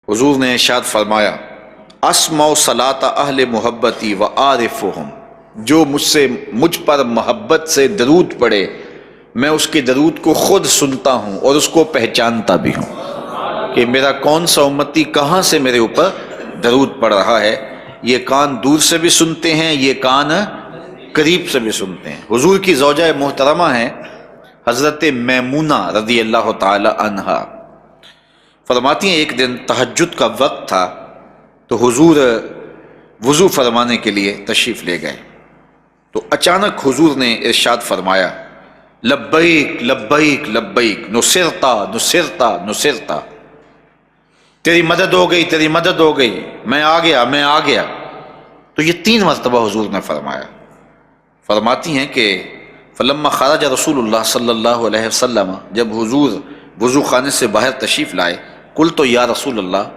حضور نے ارشاد فرمایا اسمع صلاۃ اہل محبتی و عارفہم، جو مجھ پر محبت سے درود پڑھے میں اس کے درود کو خود سنتا ہوں اور اس کو پہچانتا بھی ہوں کہ میرا کون سا امتی کہاں سے میرے اوپر درود پڑھ رہا ہے۔ یہ کان دور سے بھی سنتے ہیں، یہ کان قریب سے بھی سنتے ہیں۔ حضور کی زوجہ محترمہ ہیں حضرت میمونہ رضی اللہ تعالی عنہا، فرماتی ہیں ایک دن تہجد کا وقت تھا تو حضور وضو فرمانے کے لیے تشریف لے گئے، تو اچانک حضور نے ارشاد فرمایا لبیک لبیک لبیک نصرتا نصرتا نصرتا، تیری مدد ہو گئی تیری مدد ہو گئی، میں آ گیا میں آ گیا۔ تو یہ 3 مرتبہ حضور نے فرمایا۔ فرماتی ہیں کہ فلما خرج رسول اللہ صلی اللہ علیہ وسلم، جب حضور وضو خانے سے باہر تشریف لائے، قلت یا رسول اللہ،